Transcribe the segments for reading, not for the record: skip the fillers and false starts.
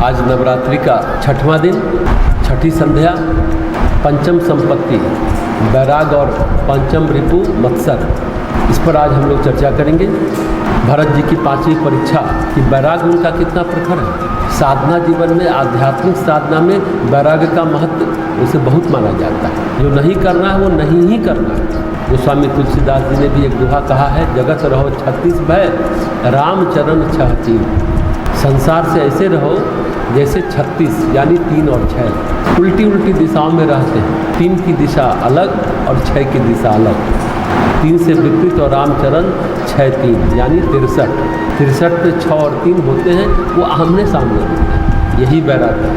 आज नवरात्रि का छठवां दिन, छठी संध्या, पंचम संपत्ति, बैराग और पंचम रिपु मत्सर, इस पर आज हम लोग चर्चा करेंगे। भरत जी की 5वीं परीक्षा कि बैराग उनका कितना प्रखर है। साधना जीवन में, आध्यात्मिक साधना में बैराग का महत्व उसे बहुत माना जाता है। जो नहीं करना है वो नहीं ही करना है। गोस्वामी तुलसीदास जी ने भी एक दोहा कहा है, जगत रहो 36 भय, राम चरण 6 3। संसार से ऐसे रहो जैसे 36 यानी 3 और 6 उल्टी उल्टी दिशाओं में रहते हैं। 3 की दिशा अलग और 6 की दिशा अलग। 3 से विपरीत और रामचरण 6 3 यानी 63। 63 पे 6 और 3 होते हैं, वो आमने सामने होते हैं। यही बैराग है।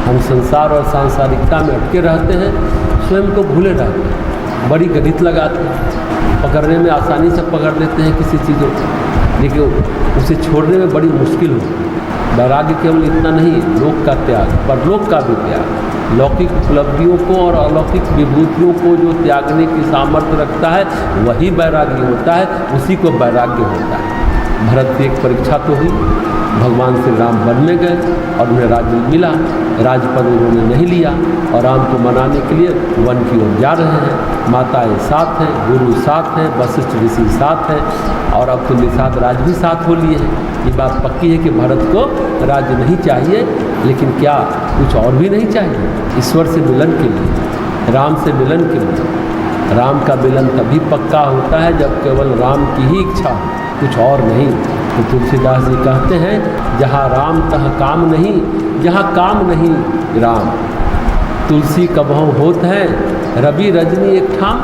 हम संसार और सांसारिकता में अटके रहते हैं, स्वयं को भूले रहते हैं, बड़ी गणित लगाते हैं, पकड़ने में आसानी से पकड़ लेते हैं किसी चीज़ों को, लेकिन उसे छोड़ने में बड़ी मुश्किल होती है। वैराग्य केवल इतना नहीं, लोक का त्याग, परलोक का भी त्याग। लौकिक उपलब्धियों को और अलौकिक विभूतियों को जो त्यागने की सामर्थ्य रखता है वही वैराग्य होता है, उसी को वैराग्य होता है। भरत की एक परीक्षा तो हुई, भगवान श्री राम वन में गए और उन्हें राज्य मिला, राजपद उन्होंने नहीं लिया और राम को मनाने के लिए वन की ओर जा रहे हैं। माताएं साथ हैं, गुरु साथ हैं, वशिष्ठ ऋषि साथ हैं और अब तो निषाद राज भी साथ हो लिए हैं। ये बात पक्की है कि भरत को राज्य नहीं चाहिए, लेकिन क्या कुछ और भी नहीं चाहिए? ईश्वर से मिलन के लिए, राम से मिलन के लिए। राम का मिलन तभी पक्का होता है जब केवल राम की ही इच्छा हो, कुछ और नहीं। तो तुलसीदास जी कहते हैं, जहाँ राम तहाँ काम नहीं, जहाँ काम नहीं राम। तुलसी कबहु होत है, रवि रजनी एक ठाम।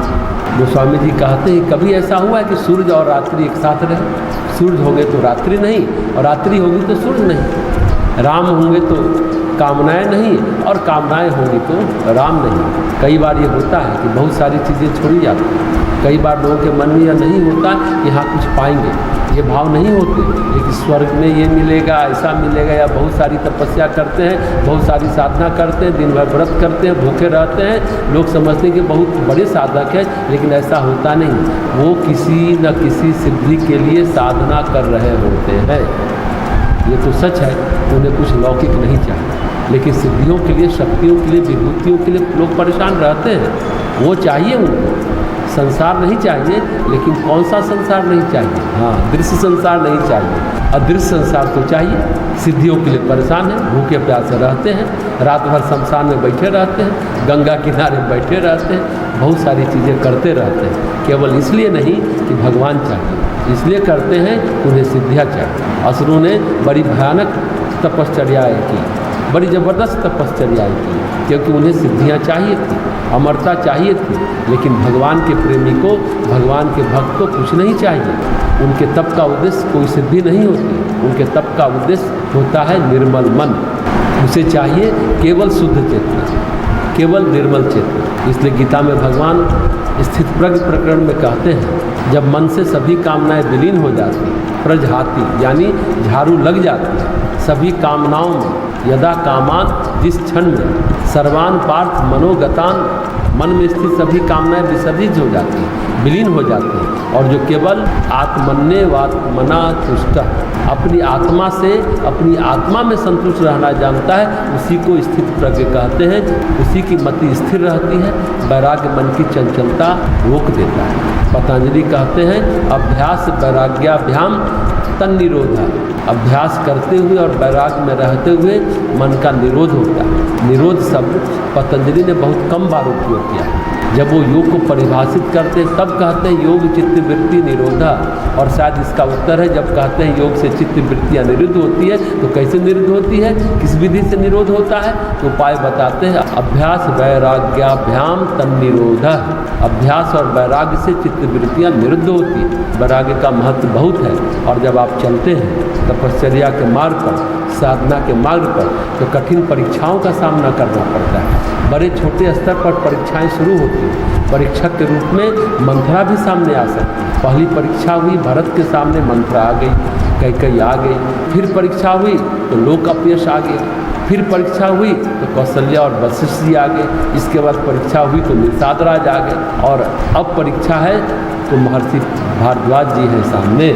गोस्वामी जी कहते हैं, कभी ऐसा हुआ है कि सूरज और रात्रि एक साथ रहे? सूरज हो गए तो रात्रि नहीं, और रात्रि होगी तो सूरज नहीं। राम होंगे तो कामनाएं नहीं, और कामनाएं होंगी तो राम नहीं। कई बार ये होता है कि बहुत सारी चीज़ें छोड़ी जाती हैं। कई बार लोगों के मन में यह नहीं होता कि हाँ कुछ पाएंगे, ये भाव नहीं होते, लेकिन स्वर्ग में ये मिलेगा, ऐसा मिलेगा, या बहुत सारी तपस्या करते हैं, बहुत सारी साधना करते हैं, दिन भर व्रत करते हैं, भूखे रहते हैं, लोग समझते हैं कि बहुत बड़े साधक हैं, लेकिन ऐसा होता नहीं। वो किसी न किसी सिद्धि के लिए साधना कर रहे होते हैं। ये तो सच है, उन्हें कुछ लौकिक नहीं चाहिए, लेकिन सिद्धियों के लिए, शक्तियों के लिए, विभूतियों के लिए लोग परेशान रहते हैं। वो चाहिए उनको, संसार नहीं चाहिए, लेकिन कौन सा संसार नहीं चाहिए? हाँ, दृश्य संसार नहीं चाहिए, अदृश्य संसार तो चाहिए। सिद्धियों के लिए परेशान हैं, भूखे प्यासे रहते हैं, रात भर शमशान में बैठे रहते हैं, गंगा किनारे बैठे रहते हैं, बहुत सारी चीज़ें करते रहते हैं, केवल इसलिए नहीं कि भगवान चाहिए, इसलिए करते हैं कि उन्हें सिद्धियाँ चाहिए। असुरों ने बड़ी भयानक तपश्चर्याएँ की, बड़ी ज़बरदस्त तपश्चर्याएँ की, क्योंकि उन्हें सिद्धियाँ चाहिए थी, अमरता चाहिए थी। लेकिन भगवान के प्रेमी को, भगवान के भक्त को कुछ नहीं चाहिए। उनके तप का उद्देश्य कोई सिद्धि नहीं होती, उनके तप का उद्देश्य होता है निर्मल मन। उसे चाहिए केवल शुद्ध चेतना, केवल निर्मल चेतना। इसलिए गीता में भगवान स्थित प्रज्ञ प्रकरण में कहते हैं, जब मन से सभी कामनाएं विलीन हो जाती, प्रजहाति यानी झाड़ू लग जाती है सभी कामनाओं में, यदा कामान जिस क्षण में, सर्वान पार्थ मनोगतान, मन में स्थित सभी कामनाएं विसर्जित हो जाती हैं, विलीन हो जाती हैं, और जो केवल आत्मन्येवात्मना तुष्ट, अपनी आत्मा से, अपनी आत्मा में संतुष्ट रहना जानता है, उसी को स्थित प्रज्ञ कहते हैं। उसी की मति स्थिर रहती है, वैराग्य मन की चंचलता रोक देता है। पतंजलि कहते हैं, अभ्यास वैराग्याभ्याम तन्निरोधा। अभ्यास करते हुए और वैराग्य में रहते हुए मन का निरोध होता है। निरोध शब्द पतंजलि ने बहुत कम बार उपयोग किया है। जब वो योग को परिभाषित करते हैं तब कहते हैं योग चित्त वृत्ति निरोधा, और शायद इसका उत्तर है जब कहते हैं योग से चित्त वृत्तियाँ निरुद्ध होती है तो कैसे निरुद्ध होती है, किस विधि से निरोध होता है, तो उपाय बताते हैं अभ्यास वैराग्याभ्याम तन्निरोध। अभ्यास और वैराग्य से चित्त वृत्तियाँ निरुद्ध होती है। वैराग्य का महत्व बहुत है, और जब आप चलते हैं तपश्चर्या के मार्ग पर, साधना के मार्ग पर, तो कठिन परीक्षाओं का सामना करना पड़ता है। बड़े छोटे स्तर पर परीक्षाएं शुरू होती हैं। परीक्षक के रूप में मंथरा भी सामने आ सकती है। पहली परीक्षा हुई भरत के सामने, मंथरा आ गई, कैकेयी आ गई। फिर परीक्षा हुई तो लोक अपयश आ गया। फिर परीक्षा हुई तो कौशल्या और वशिष्ठ जी आ गए। इसके बाद परीक्षा हुई तो निषाद राज आ गए, और अब परीक्षा है तो महर्षि भारद्वाज जी हैं सामने।